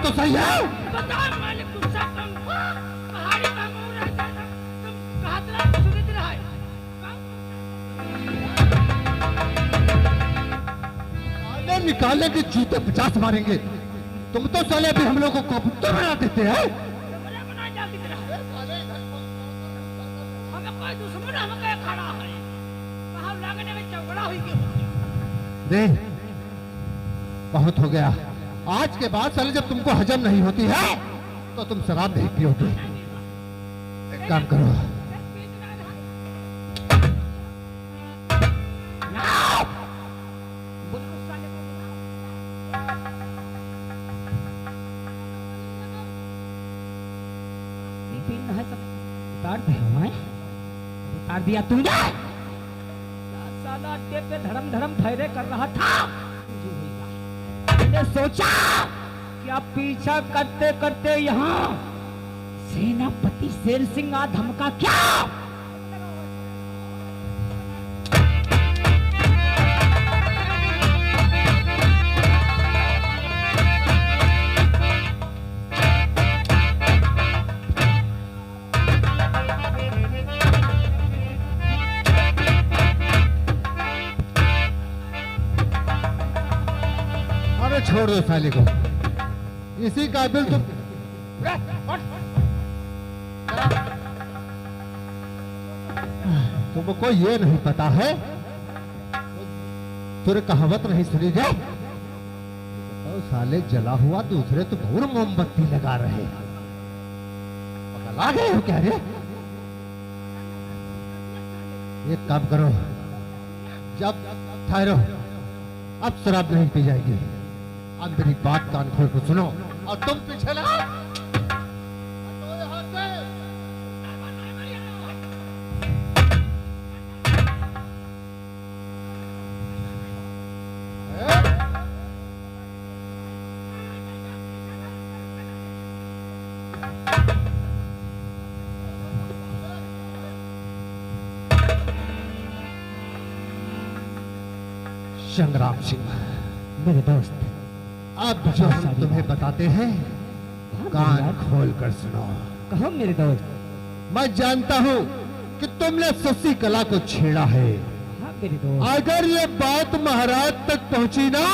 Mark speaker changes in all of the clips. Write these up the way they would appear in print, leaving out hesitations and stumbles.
Speaker 1: तो सही है।
Speaker 2: बताओ मालिक, गुस्सा कम पहाड़ी का मुंह रहता था, तुम कहत सुनित रहा है।
Speaker 1: साले निकाले के जूते 50 मारेंगे। तुम तो साले अभी हम लोग को कबूतर बना देते हैं।
Speaker 2: हमें कोई दुश्मन हमें क्या खड़ा है, कहाँ लगने में झगड़ा हुई क्यों?
Speaker 1: नहीं, बहुत हो गया। आज के बाद साले जब तुमको हजम नहीं होती है तो तुम शराब नहीं पियोगे। एक काम करो,
Speaker 2: उतार दिया तुमने। साला अड्डे पे धर्म धर्म फैरे कर रहा था, मैंने सोचा कि अब पीछा करते करते यहाँ सेनापति शेर सिंह आ धमका क्या।
Speaker 1: छोड़ दो साले को, इसी काबिल तुम। तुमको ये नहीं पता है, तुरे कहावत नहीं सुनी गई? तो साले जला हुआ दूसरे तो और मोमबत्ती लगा रहे, पगला गए हो क्या रे? एक काम करो, जब ठहरो, अब शराब नहीं पी जाएगी। अब मेरी बात कान खोल कर सुनो और तुम पीछे लगाओ। संग्राम सिंह
Speaker 2: मेरे दोस्त,
Speaker 1: अब जो हम तुम्हें बताते हैं कान खोल कर सुनो।
Speaker 2: कहो मेरे दोस्त।
Speaker 1: मैं जानता हूँ कि तुमने शशि कला को छेड़ा है।
Speaker 2: हाँ मेरे दोस्त।
Speaker 1: अगर ये बात महाराज तक पहुंची ना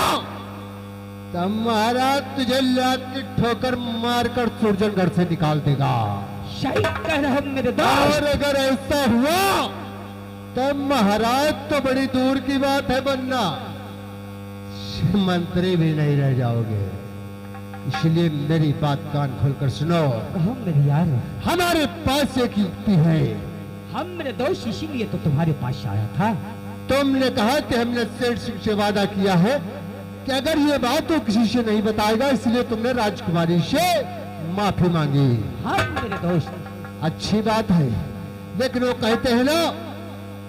Speaker 1: तो महाराज तुझे लात की ठोकर मारकर सुरजनगढ़ से निकाल देगा।
Speaker 2: सही कह रहे हो मेरे दोस्त।
Speaker 1: और अगर ऐसा हुआ तब महाराज तो बड़ी दूर की बात है बनना, मंत्री भी नहीं रह जाओगे। इसलिए मेरी बात कान खोलकर सुनो।
Speaker 2: कहो मेरे यार।
Speaker 1: हमारे पास एक युक्ति है।
Speaker 2: हम मेरे दोस्त इसीलिए तो तुम्हारे पास आया था।
Speaker 1: तुमने कहा कि हमने शेर सिंह से वादा किया है कि अगर ये बात वो किसी से नहीं बताएगा, इसलिए तुमने राजकुमारी से माफी मांगी।
Speaker 2: हाँ मेरे दोस्त।
Speaker 1: अच्छी बात है, लेकिन वो कहते हैं ना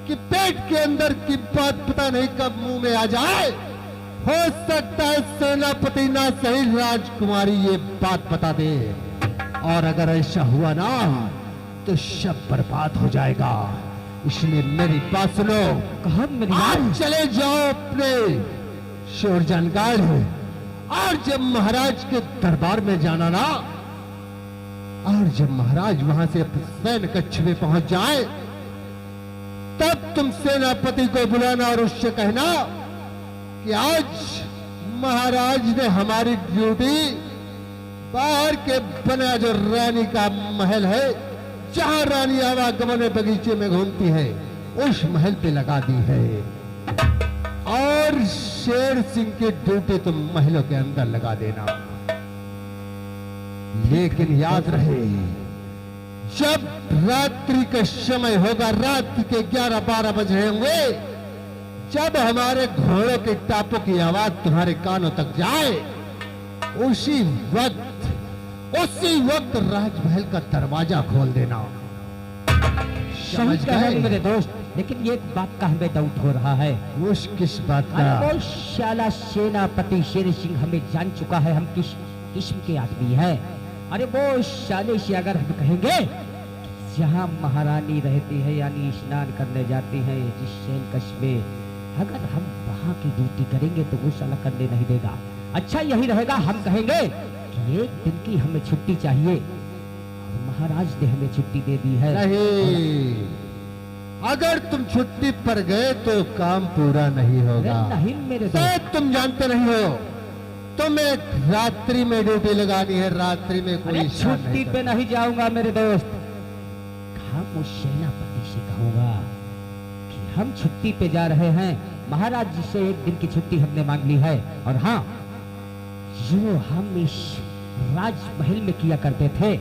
Speaker 1: कि पेट के अंदर की बात पता नहीं कब मुंह में आ जाए। हो सकता है सेनापति ना सही राजकुमारी ये बात बता दे, और अगर ऐसा हुआ ना तो सब बर्बाद हो जाएगा। इसलिए मेरी बात सुनो। आज चले जाओ अपने सुरजनगढ़, और जब महाराज के दरबार में जाना ना, और जब महाराज वहां से सैन्य कक्ष में पहुंच जाए, तब तुम सेनापति को बुलाना और उससे कहना कि आज महाराज ने हमारी ड्यूटी बाहर के बना जो रानी का महल है, जहां रानी आवागमन बगीचे में घूमती है, उस महल पे लगा दी है। और शेर सिंह की ड्यूटी तुम महलों के अंदर लगा देना। लेकिन याद रहे, जब रात्रि का समय होगा, रात के 11-12 बज रहे होंगे, जब हमारे घोड़ों के टापों की आवाज तुम्हारे कानों तक जाए, उसी वक्त राजमहल का दरवाजा खोल देना। समझ गए
Speaker 2: मेरे दोस्त? लेकिन ये बात का हमें डाउट हो रहा है।
Speaker 1: उस किस बात का?
Speaker 2: वो शाला सेनापति शेर सिंह हमें जान चुका है हम किस किस्म के आदमी है। अरे वो शाले से अगर हम कहेंगे जहाँ महारानी रहती है, यानी स्नान करने जाती है जिस सैन कस्बे, अगर हम वहाँ की ड्यूटी करेंगे तो वो साला करने नहीं देगा। अच्छा यही रहेगा, हम कहेंगे कि एक दिन की हमें छुट्टी चाहिए। महाराज ने हमें छुट्टी दे दी है।
Speaker 1: नहीं, अगर तुम छुट्टी पर गए तो काम पूरा नहीं होगा।
Speaker 2: नहीं मेरे
Speaker 1: शायद
Speaker 2: दोस्त,
Speaker 1: तुम जानते नहीं हो, तुम्हें रात्रि में ड्यूटी लगानी है। रात्रि में कोई
Speaker 2: अरे
Speaker 1: इशारा
Speaker 2: छुट्टी
Speaker 1: नहीं
Speaker 2: पे नहीं जाऊंगा मेरे दोस्त। हम उस सेनापति से कहूंगा कि हम छुट्टी पे जा रहे हैं। महाराज जी से एक दिन की छुट्टी हमने मांग ली है। और हाँ, जो हम इस राजमहल में किया करते थे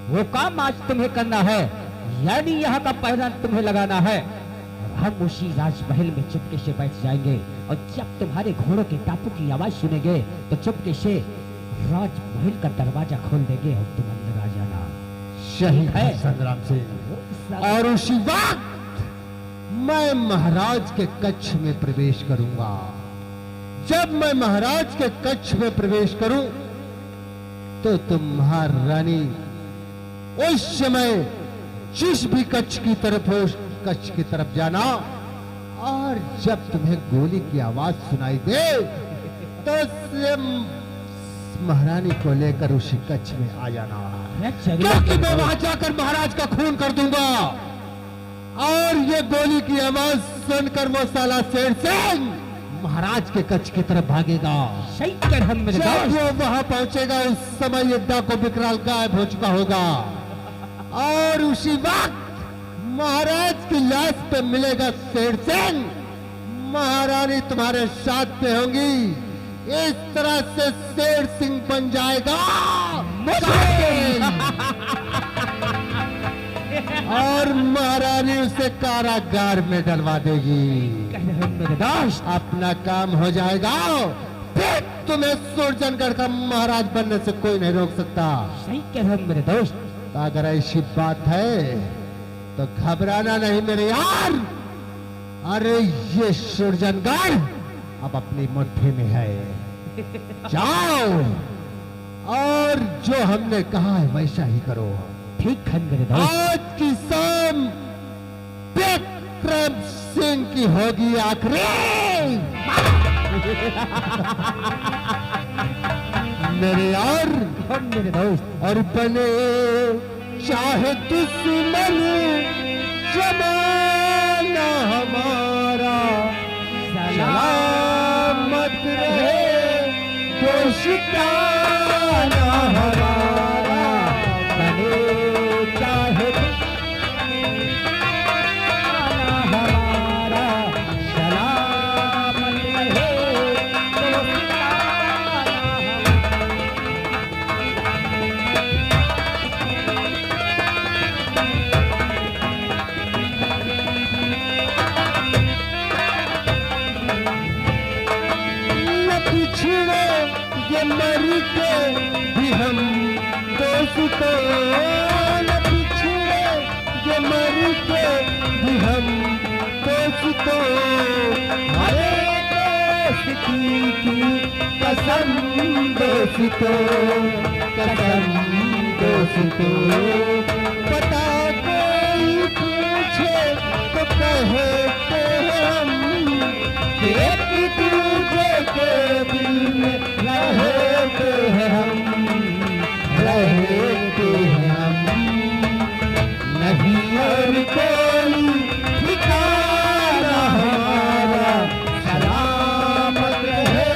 Speaker 2: वो काम आज तुम्हें करना है, यानी यहाँ का पहरा तुम्हें लगाना है। और हम उसी राजमहल में चुपके से बैठ जाएंगे और जब तुम्हारे घोड़ों के टापू की आवाज सुनेंगे तो चुपके से राजमहल का दरवाजा खोल देंगे और तुम अंदर आ जाना।
Speaker 1: शहीद
Speaker 2: है।
Speaker 1: संग्राम सिंह। और उसी वक्त मैं महाराज के कक्ष में प्रवेश करूंगा। जब मैं महाराज के कक्ष में प्रवेश करूं तो तुम महारानी उस समय जिस भी कक्ष की तरफ हो उस कक्ष की तरफ जाना, और जब तुम्हें गोली की आवाज सुनाई दे तो स्वयं महारानी को लेकर उसी कक्ष में आ जाना, क्योंकि मैं वहां जाकर महाराज का खून कर दूंगा। और ये गोली की आवाज सुनकर वो साला शेर सिंह महाराज के कक्ष की तरफ भागेगा।
Speaker 2: सही कर हम मेरे
Speaker 1: जब
Speaker 2: दोस्त।
Speaker 1: वो वहां पहुंचेगा उस समय ये डाको विकराल गायब हो चुका होगा, और उसी वक्त महाराज की लाश पे मिलेगा शेर सिंह। महारानी तुम्हारे साथ में होंगी। इस तरह से शेर सिंह बन जाएगा और महारानी उसे कारागार में डलवा देगी।
Speaker 2: मेरे दोस्त,
Speaker 1: अपना काम हो जाएगा, फिर तुम्हें सुरजनगढ़ का महाराज बनने से कोई नहीं रोक सकता।
Speaker 2: सही कह रहे हो मेरे दोस्त।
Speaker 1: तो अगर ऐसी बात है तो घबराना नहीं मेरे यार। अरे ये सुरजनगढ़ अब अपनी मुट्ठी में है। जाओ और जो हमने कहा है वैसा ही करो।
Speaker 2: ठीक है मेरे दोस्त।
Speaker 1: आज की शाम विक्रम सिंह की होगी आखिरी। मेरे यार,
Speaker 2: हम मेरे दोस्त।
Speaker 1: और बने चाहे दुश्मन जमाना हमारा, सलामत रहे दोस्ताना हमारा।
Speaker 2: बने चाहे हमारा, सलामत रहे दोस्ताना
Speaker 1: न पिछड़े ये मर के भी हम दोस्तों, न पिछड़े ये मर के भी हम दोस्तों। हरे दोस्ती की कसम दोस्तों, कसम दोस्तों। पता कोई पूछे तो कहते हम एक दूजे के दिल में रहते हैं हम, रहते हैं हम। नहीं और कोई ठिकाना हमारा, सलामत रहे।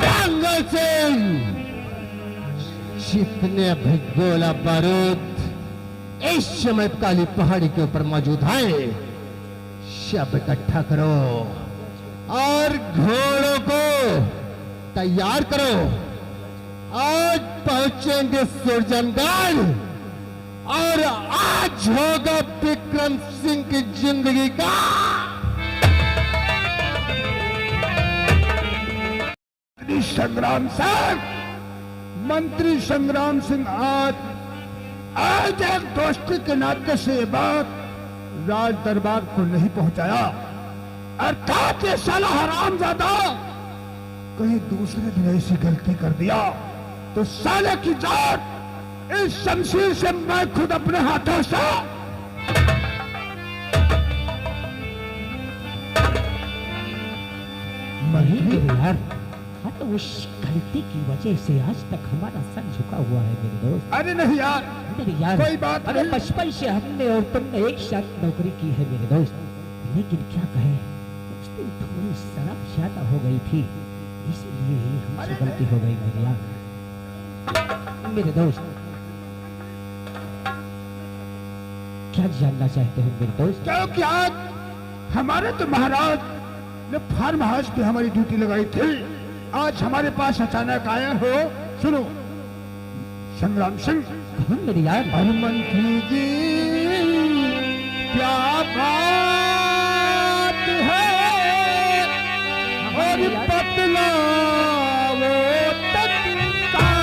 Speaker 1: जंगल सिंह, जितने भी गोला बारूद इस समय काली पहाड़ी के ऊपर मौजूद है, सब इकट्ठा करो और घोड़ों को तैयार करो। आज पहुंचेंगे सुरजनगढ़ और आज होगा विक्रम सिंह की जिंदगी का संग्राम सिंह। मंत्री संग्राम सिंह आज एक दोस्ती के नाते से ये बात राज दरबार को नहीं पहुंचाया, अर्थात ये साला हरामजादा कहीं दूसरे दिन ऐसी गलती कर दिया तो साले की जान इस शमशीर से मैं खुद अपने हाथों से
Speaker 2: नहीं मेरे यार, हाँ तो उस गलती की वजह से आज तक हमारा सर झुका हुआ है मेरे दोस्त।
Speaker 1: अरे नहीं यार,
Speaker 2: मेरे यार
Speaker 1: कोई बात
Speaker 2: अरे
Speaker 1: नहीं।
Speaker 2: बचपन से हमने और तुमने एक साथ नौकरी की है मेरे दोस्त, लेकिन क्या कहे उस दिन थोड़ी शराब ज्यादा हो गई थी, इसलिए हमसे गलती हो गई मेरे यार। मेरे दोस्त क्या जानना चाहते हो मेरे दोस्त?
Speaker 1: क्योंकि आज हमारे तो महाराज ने फार्म हाउस पे हमारी ड्यूटी लगाई थी, आज हमारे पास अचानक आए हो। सुनो संग्राम सिंह,
Speaker 2: कौन मेरे यार?
Speaker 1: और मंत्री जी क्या बात है, और पतला वो तत्काल।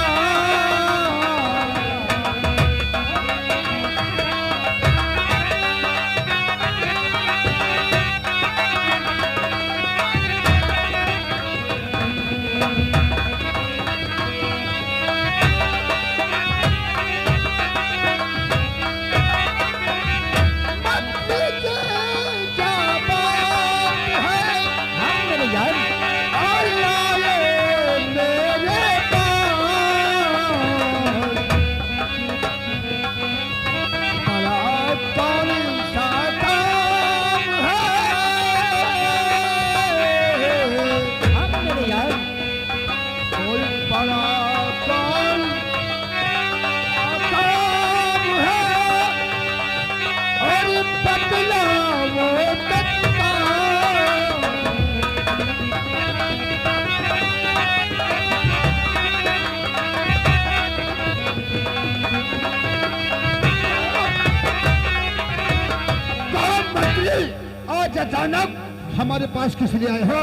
Speaker 1: आज अचानक हमारे पास किस लिए आए हो?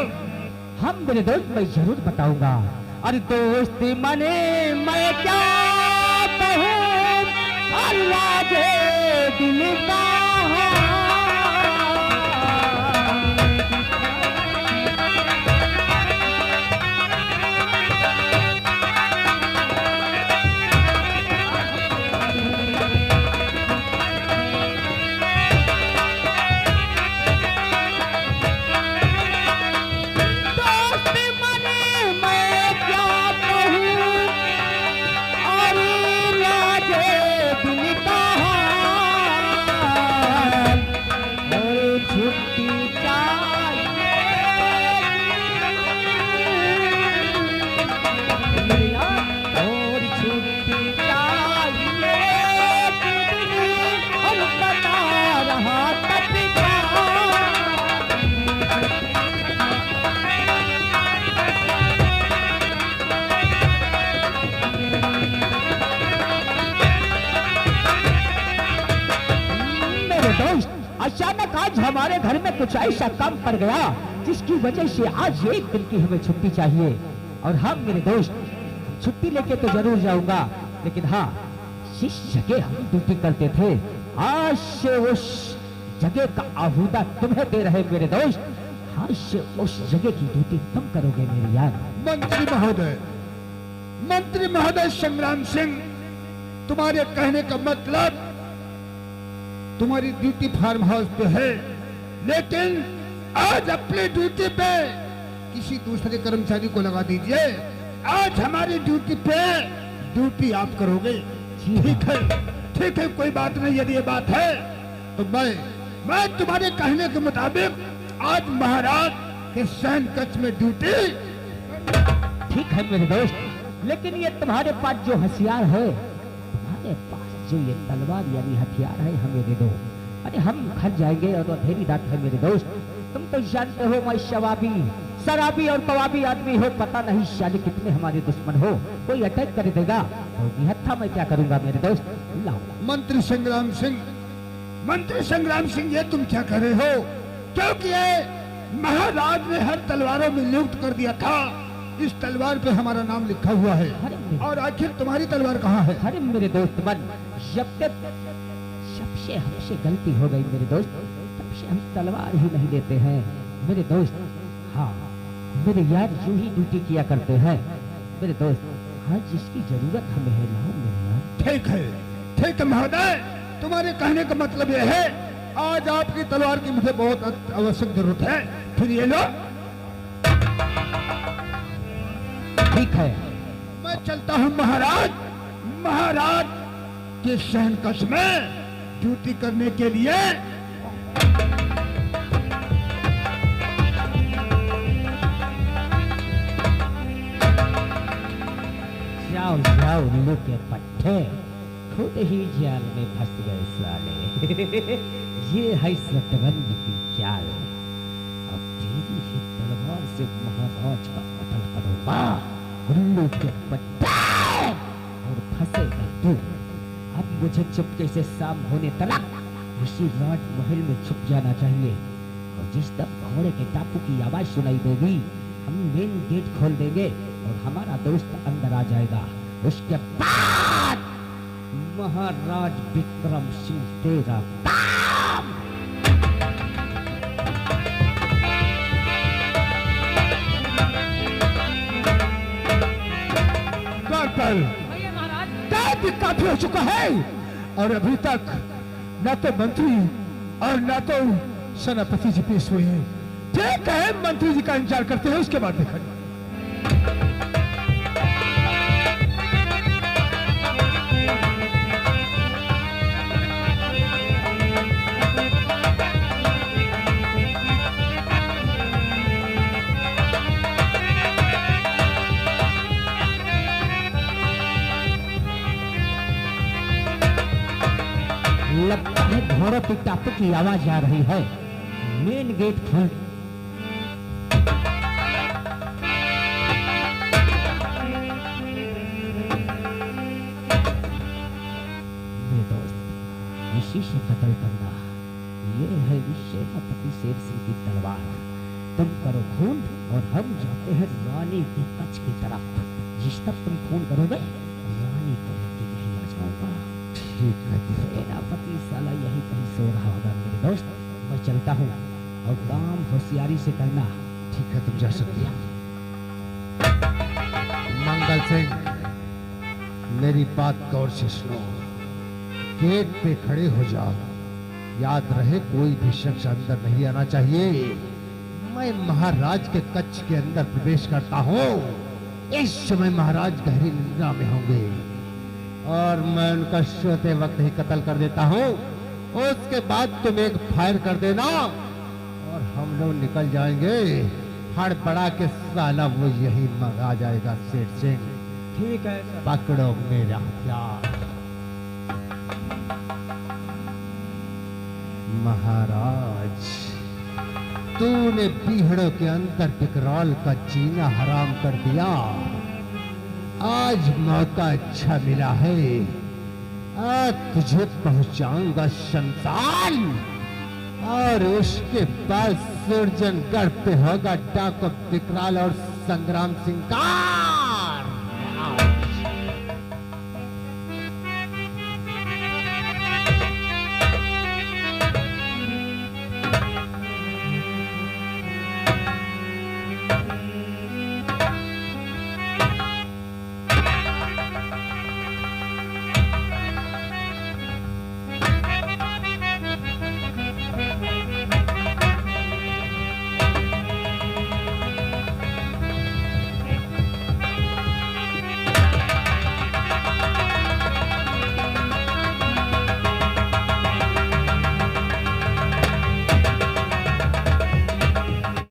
Speaker 2: हम मेरे दोस्त मैं जरूर बताऊंगा। अरे दोस्त माने मैं क्या कहूँ, अल्लाह जे दिल का अचानक आज हमारे घर में कुछ ऐसा काम पड़ गया जिसकी वजह से आज एक दिन की हमें छुट्टी चाहिए। और हम मेरे दोस्त छुट्टी लेके तो जरूर जाऊंगा, लेकिन हाँ जिस जगह हम ड्यूटी करते थे आज से उस जगह का आहूदा तुम्हें दे रहे मेरे दोस्त। आज से उस जगह की ड्यूटी तुम करोगे मेरे यार।
Speaker 1: मंत्री महोदय संग्राम सिंह, तुम्हारे कहने का मतलब तुम्हारी ड्यूटी फार्म हाउस पे है, लेकिन आज अपनी ड्यूटी पे किसी दूसरे कर्मचारी को लगा दीजिए। आज हमारी ड्यूटी पे ड्यूटी आप करोगे। ठीक है, कोई बात नहीं। यदि ये बात है तो मैं तुम्हारे कहने के मुताबिक आज महाराज के सैन कक्ष में ड्यूटी।
Speaker 2: ठीक है मेरे दोस्त, लेकिन ये तुम्हारे पास जो हथियार है, तुम्हारे पास जो ये तलवार यानी हथियार है, हमें दे दो। अरे हम घर जाएंगे और अंधेरी रात है मेरे दोस्त। तुम तो जानते हो मैं शराबी और कवाबी आदमी हो, पता नहीं शायद कितने हमारे दुश्मन हो, कोई अटैक कर देगा तो निहत्था मैं क्या करूंगा मेरे दोस्त। लाओ।
Speaker 1: मंत्री संग्राम सिंह, ये तुम क्या कर रहे हो? क्योंकि ये महाराज ने हर तलवारों में नियुक्त कर दिया था, इस तलवार पे हमारा नाम लिखा हुआ है। और आखिर तुम्हारी तलवार कहाँ है?
Speaker 2: अरे मेरे दोस्त मन, जब से हमसे गलती हो गई मेरे दोस्त, तब से हम तलवार ही नहीं लेते हैं मेरे दोस्त। हाँ मेरे यार यूं ही ड्यूटी किया करते हैं मेरे दोस्त। हाँ जिसकी जरूरत हमें है, लाओ मेरे यार।
Speaker 3: ठीक है महोदय, तुम्हारे कहने का मतलब यह है
Speaker 1: आज आपकी तलवार की मुझे बहुत आवश्यक जरूरत है।
Speaker 3: फिर ये लो।
Speaker 2: ठीक है,
Speaker 3: मैं चलता हूँ महाराज। महाराज के शहनकश में ड्यूटी करने के लिए।
Speaker 2: जाओ जाओ उल्लू के पट्टे, खुद ही जाल में फंस गए साले। ये है शतरंज की चाल। अब तेरी ही तलवार से महाराज का कत्ल करूंगा, उल्लू के पट्टे, और फंसेगा तू। अब मुझे चुपके से शाम होने तक उसी राजमहल में छुप जाना चाहिए, और जिस तक घोड़े के टापू की आवाज सुनाई देगी, हम मेन गेट खोल देंगे और हमारा दोस्त अंदर आ जाएगा। उसके बाद महाराज विक्रम सिंह तेरा काम।
Speaker 3: कार्पल, टाइम भी काफी हो चुका है और अभी तक न तो मंत्री और न तो सेनापति जी पेश हुए हैं। ठीक है, मंत्री जी का इंतजार करते हैं, उसके बाद देखेंगे।
Speaker 2: लगता है घोड़ों की टापू की आवाज आ रही है। मेन गेट खोल। मेरे दोस्त, इसी से कत्ल करना, ये है सेनापति शेर सिंह की तलवार। तुम करो खून और हम जाते हैं रानी के कच्छ की तरफ। जिस तक तुम खून करोगे, रानी को लेके यही आ जाऊंगा।
Speaker 1: ठीक है,
Speaker 2: सेनापति साला यही कहीं सो रहा होगा। मेरे दोस्त, मैं चलता हूँ और काम होशियारी से करना।
Speaker 1: ठीक है, तुम जा सकती हो। मंगल सिंह, मेरी बात गौर से सुनो। गेट पे खड़े हो जाओ। याद रहे, कोई भी शख्स अंदर नहीं आना चाहिए। मैं महाराज के कच्छ के अंदर प्रवेश करता हूँ। इस समय महाराज गहरी निद्रा में होंगे और मैं उनका सोते वक्त ही कत्ल कर देता हूँ। उसके बाद तुम एक फायर कर देना और हम लोग निकल जाएंगे। हड़बड़ा के साला वो यही मंगा जाएगा। सेठ सिंह,
Speaker 3: ठीक है।
Speaker 1: पकड़ो मेरा प्यार। महाराज, तूने बीहड़ों के अंदर विकराल का जीना हराम कर दिया। आज मौका अच्छा मिला है। आज तुझे पहुंचाऊंगा शमशान और उसके बाद सुरजनगढ़ पे होगा डाको विकराल और संग्राम सिंह का